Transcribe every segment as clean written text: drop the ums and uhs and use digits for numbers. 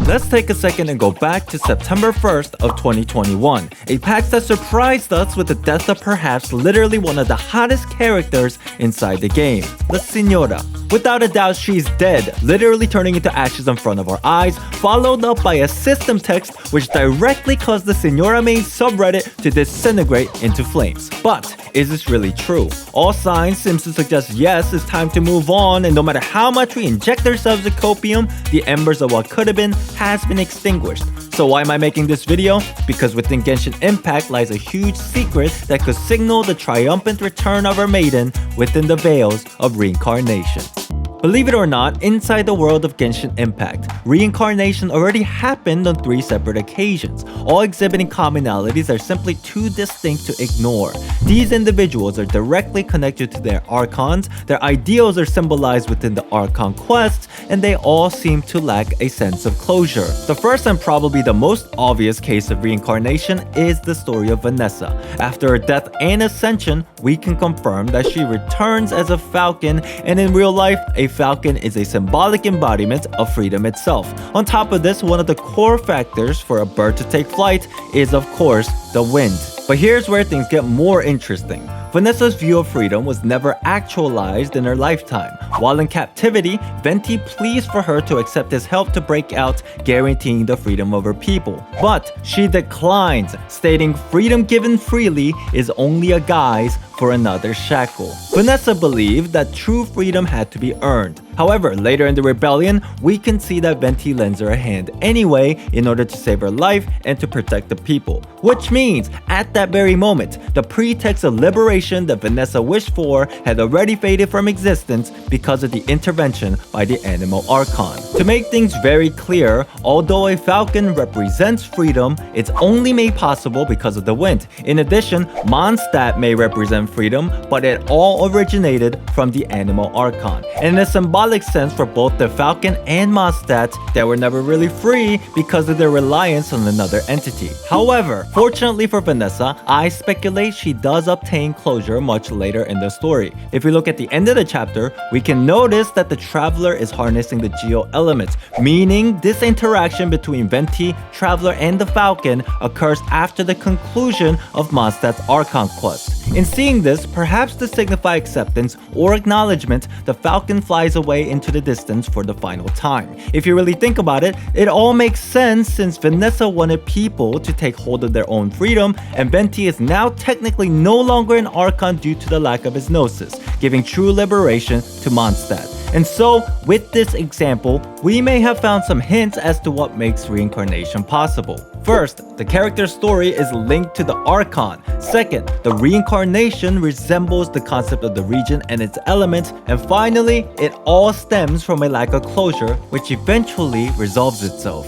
Let's take a second and go back to September 1st of 2021, a patch that surprised us with the death of perhaps literally one of the hottest characters inside the game, the Signora. Without a doubt, she's dead, literally turning into ashes in front of our eyes, followed up by a system text which directly caused the Signora main subreddit to disintegrate into flames. But is this really true? All signs seem to suggest yes, it's time to move on, and no matter how much we inject ourselves with copium, the embers of what could have been has been extinguished. So why am I making this video? Because within Genshin Impact lies a huge secret that could signal the triumphant return of our maiden within the veils of Reincarnation. Believe it or not, inside the world of Genshin Impact, Reincarnation already happened on 3 separate occasions, all exhibiting commonalities that are simply too distinct to ignore. These individuals are directly connected to their Archons, their ideals are symbolized within the Archon quests, and they all seem to lack a sense of closure. The first and probably the most obvious case of Reincarnation is the story of Vanessa. After her death and ascension, we can confirm that she returns as a falcon, and in real life, a falcon is a symbolic embodiment of freedom itself. On top of this, one of the core factors for a bird to take flight is, of course, the wind. But here's where things get more interesting. Vanessa's view of freedom was never actualized in her lifetime. While in captivity, Venti pleads for her to accept his help to break out, guaranteeing the freedom of her people. But she declines, stating freedom given freely is only a guise for another shackle. Vanessa believed that true freedom had to be earned. However, later in the rebellion, we can see that Venti lends her a hand anyway in order to save her life and to protect the people. Which means, at that very moment, the pretext of liberation that Vanessa wished for had already faded from existence because of the intervention by the Animal Archon. To make things very clear, although a falcon represents freedom, it's only made possible because of the wind. In addition, Mondstadt may represent freedom, but it all originated from the Animal Archon. And in a symbolic sense for both the falcon and Mondstadt, they were never really free because of their reliance on another entity. However, fortunately for Vanessa, I speculate she does obtain closure much later in the story. If we look at the end of the chapter, we can notice that the Traveler is harnessing the Geo elements, meaning this interaction between Venti, Traveler, and the Falcon occurs after the conclusion of Mondstadt's Archon quest. In seeing this, perhaps to signify acceptance or acknowledgement, the Falcon flies away into the distance for the final time. If you really think about it, it all makes sense since Vanessa wanted people to take hold of their own freedom, and Venti is now technically no longer an Archon due to the lack of his Gnosis, giving true liberation to Mondstadt. And so, with this example, we may have found some hints as to what makes Reincarnation possible. First, the character's story is linked to the Archon. Second, the Reincarnation resembles the concept of the region and its elements. And finally, it all stems from a lack of closure, which eventually resolves itself.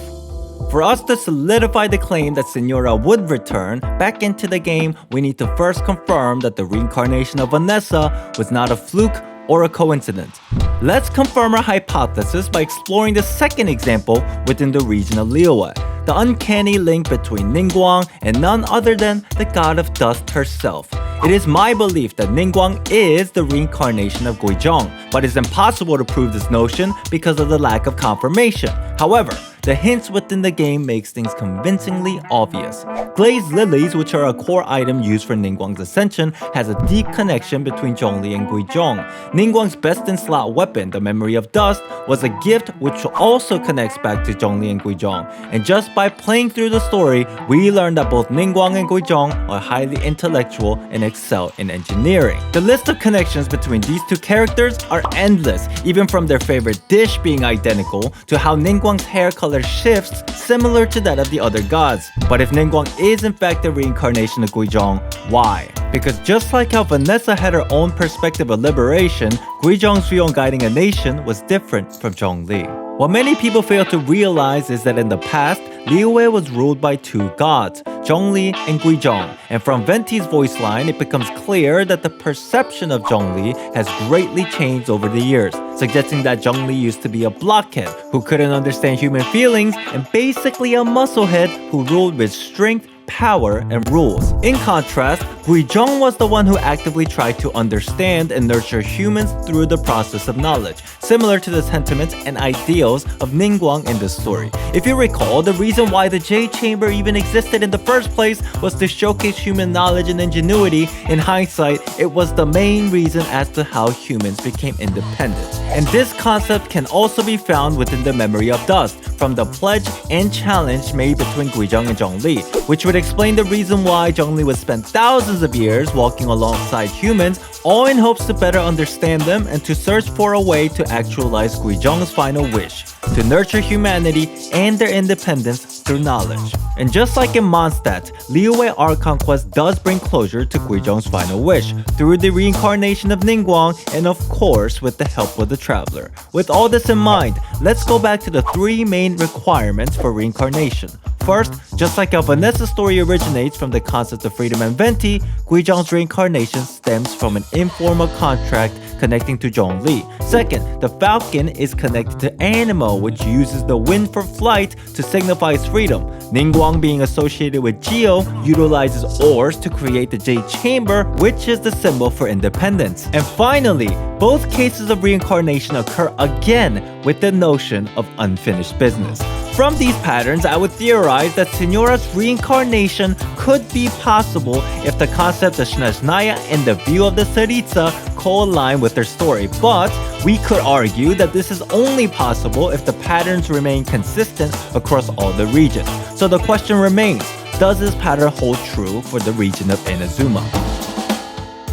For us to solidify the claim that Signora would return back into the game, we need to first confirm that the reincarnation of Vanessa was not a fluke or a coincidence. Let's confirm our hypothesis by exploring the second example within the region of Liyue, the uncanny link between Ningguang and none other than the god of dust herself. It is my belief that Ningguang is the reincarnation of Guizhong, but it's impossible to prove this notion because of the lack of confirmation. However, the hints within the game makes things convincingly obvious. Glazed lilies, which are a core item used for Ningguang's ascension, has a deep connection between Zhongli and Guizhong. Ningguang's best-in-slot weapon, the Memory of Dust, was a gift which also connects back to Zhongli and Guizhong. And just by playing through the story, we learn that both Ningguang and Guizhong are highly intellectual and excel in engineering. The list of connections between these two characters are endless, even from their favorite dish being identical to how Ningguang's hair color shifts similar to that of the other gods. But if Ningguang is in fact the reincarnation of Guizhong, why? Because just like how Vanessa had her own perspective of liberation, Guizhong's view on guiding a nation was different from Zhongli. What many people fail to realize is that in the past, Liyue was ruled by two gods, Zhongli and Guizhong, and from Venti's voice line, it becomes clear that the perception of Zhongli has greatly changed over the years, suggesting that Zhongli used to be a blockhead who couldn't understand human feelings and basically a musclehead who ruled with strength, power, and rules. In contrast, Guizhong was the one who actively tried to understand and nurture humans through the process of knowledge, similar to the sentiments and ideals of Ningguang in this story. If you recall, the reason why the Jade Chamber even existed in the first place was to showcase human knowledge and ingenuity. In hindsight, it was the main reason as to how humans became independent. And this concept can also be found within the Memory of Dust, from the pledge and challenge made between Guizhong and Zhongli, which would explain the reason why Zhongli would spend thousands of years walking alongside humans, all in hopes to better understand them and to search for a way to actualize Guizhong's final wish, to nurture humanity and their independence through knowledge. And just like in Mondstadt, Liyue Archon quest does bring closure to Guizhong's final wish, through the reincarnation of Ningguang and of course with the help of the Traveler. With all this in mind, let's go back to the three main requirements for reincarnation. First, just like how Vanessa's story originates from the concept of freedom and Venti, Guizhong's reincarnation stems from an informal contract connecting to Zhongli. Second, the falcon is connected to Animo, which uses the wind for flight to signify its freedom. Ningguang, being associated with Geo, utilizes oars to create the Jade Chamber, which is the symbol for independence. And finally, both cases of reincarnation occur again with the notion of unfinished business. From these patterns, I would theorize that Signora's reincarnation could be possible if the concept of Snezhnaya and the view of the Tsaritsa co-align with their story, but we could argue that this is only possible if the patterns remain consistent across all the regions. So the question remains, does this pattern hold true for the region of Inazuma?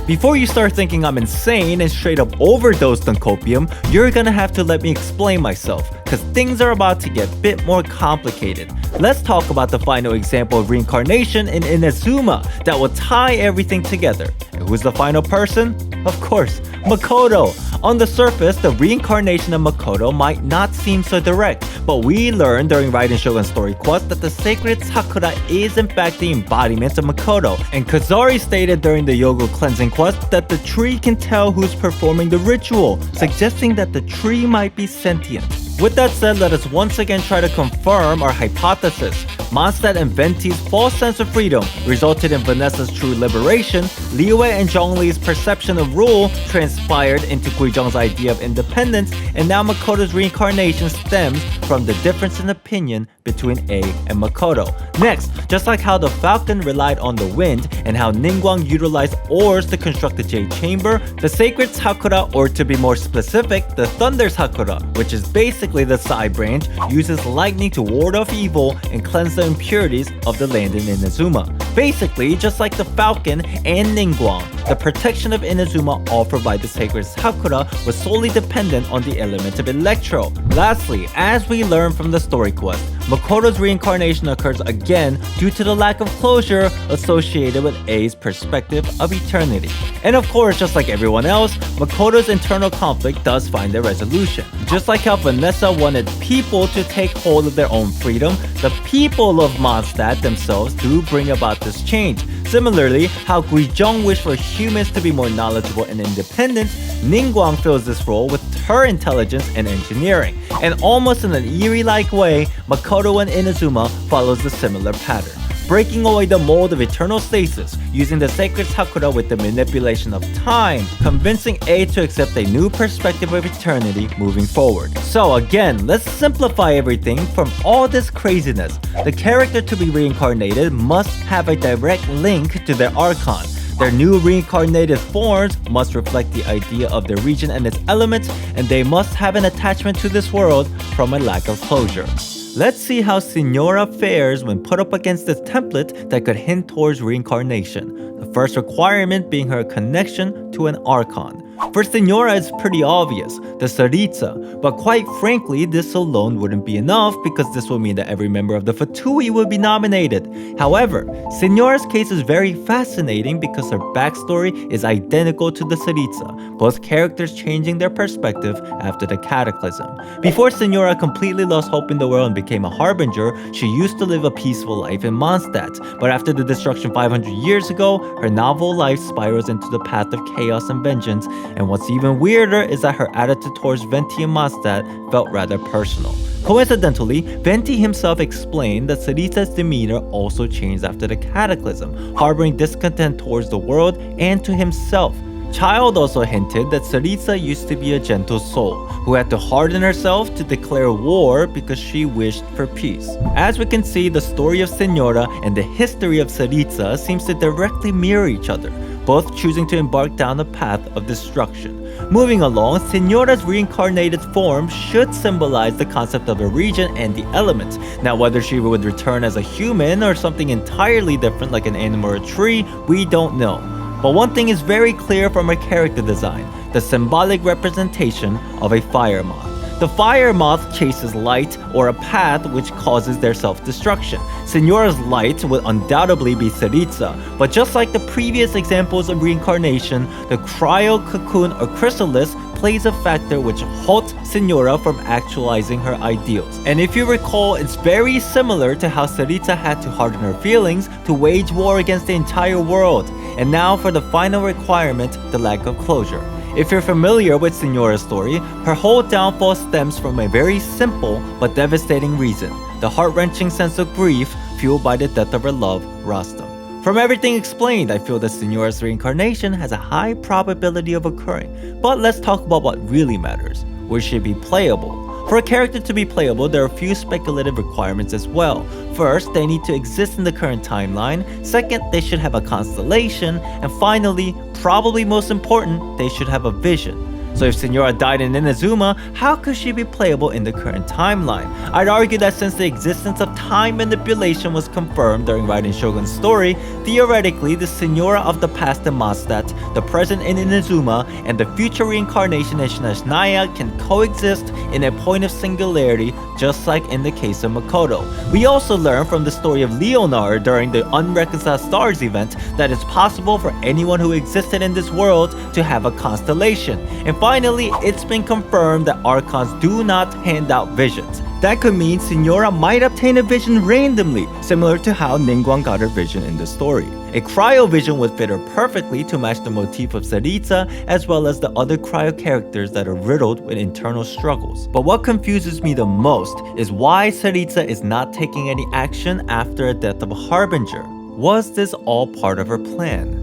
Before you start thinking I'm insane and straight up overdosed on copium, you're gonna have to let me explain myself, because things are about to get a bit more complicated. Let's talk about the final example of reincarnation in Inazuma that will tie everything together. And who's the final person? Of course, Makoto. On the surface, the reincarnation of Makoto might not seem so direct, but we learned during Raiden Shogun's story quest that the sacred Sakura is in fact the embodiment of Makoto, and Kazari stated during the Yogo cleansing quest that the tree can tell who's performing the ritual, suggesting that the tree might be sentient. With that said, let us once again try to confirm our hypothesis. Mondstadt and Venti's false sense of freedom resulted in Vanessa's true liberation. Liyue and Zhongli's perception of rule transpired into Guizhong's idea of independence, and now Makoto's reincarnation stems from the difference in opinion between A and Makoto. Next, just like how the falcon relied on the wind and how Ningguang utilized oars to construct the Jade Chamber, the sacred Sakura, or to be more specific, the Thunder Sakura, which is basically the side branch, uses lightning to ward off evil and cleanse the impurities of the land in Inazuma. Basically, just like the falcon and Ningguang, the protection of Inazuma offered by the sacred Sakura was solely dependent on the element of Electro. Lastly, as we learn from the story quest, Makoto's reincarnation occurs again due to the lack of closure associated with A's perspective of eternity. And of course, just like everyone else, Makoto's internal conflict does find a resolution. Just like how Vanessa wanted people to take hold of their own freedom, the people of Mondstadt themselves do bring about this change. Similarly, how Guizhong wished for humans to be more knowledgeable and independent, Ningguang fills this role with her intelligence and engineering. And almost in an eerie-like way, Makoto and Inazuma follows a similar pattern, breaking away the mold of eternal stasis, using the sacred Sakura with the manipulation of time, convincing A to accept a new perspective of eternity moving forward. So again, let's simplify everything from all this craziness. The character to be reincarnated must have a direct link to their Archon. Their new reincarnated forms must reflect the idea of their region and its elements, and they must have an attachment to this world from a lack of closure. Let's see how Signora fares when put up against this template that could hint towards reincarnation. The first requirement being her connection to an Archon. For Signora, it's pretty obvious, the Tsaritsa, but quite frankly, this alone wouldn't be enough because this will mean that every member of the Fatui will be nominated. However, Signora's case is very fascinating because her backstory is identical to the Tsaritsa, both characters changing their perspective after the Cataclysm. Before Signora completely lost hope in the world and became a Harbinger, she used to live a peaceful life in Mondstadt, but after the destruction 500 years ago, her novel life spirals into the path of chaos and vengeance, And what's even weirder is that her attitude towards Venti and Mondstadt felt rather personal. Coincidentally, Venti himself explained that Saritsa's demeanor also changed after the cataclysm, harboring discontent towards the world and to himself. Child also hinted that Saritsa used to be a gentle soul, who had to harden herself to declare war because she wished for peace. As we can see, the story of Signora and the history of Saritsa seems to directly mirror each other, both choosing to embark down a path of destruction. Moving along, Signora's reincarnated form should symbolize the concept of a region and the elements. Now, whether she would return as a human or something entirely different like an animal or a tree, we don't know. But one thing is very clear from her character design: the symbolic representation of a fire moth. The fire moth chases light or a path which causes their self-destruction. Signora's light would undoubtedly be Saritsa, but just like the previous examples of reincarnation, the cryo, cocoon, or chrysalis plays a factor which halts Signora from actualizing her ideals. And if you recall, it's very similar to how Saritsa had to harden her feelings to wage war against the entire world. And now for the final requirement, the lack of closure. If you're familiar with Signora's story, her whole downfall stems from a very simple but devastating reason: the heart-wrenching sense of grief fueled by the death of her love, Rostam. From everything explained, I feel that Signora's reincarnation has a high probability of occurring. But let's talk about what really matters. Will she be playable? For a character to be playable, there are a few speculative requirements as well. First, they need to exist in the current timeline. Second, they should have a constellation. And finally, probably most important, they should have a vision. So if Signora died in Inazuma, how could she be playable in the current timeline? I'd argue that since the existence of time manipulation was confirmed during Raiden Shogun's story, theoretically the Signora of the past in Mondstadt, the present in Inazuma, and the future reincarnation in Shenhe can coexist in a point of singularity, just like in the case of Makoto. We also learn from the story of Leonard during the Unreconciled Stars event that it's possible for anyone who existed in this world to have a constellation. And finally, it's been confirmed that Archons do not hand out visions. That could mean Signora might obtain a vision randomly, similar to how Ningguang got her vision in the story. A cryo vision would fit her perfectly to match the motif of Saritsa, as well as the other cryo characters that are riddled with internal struggles. But what confuses me the most is why Saritsa is not taking any action after the death of Harbinger. Was this all part of her plan?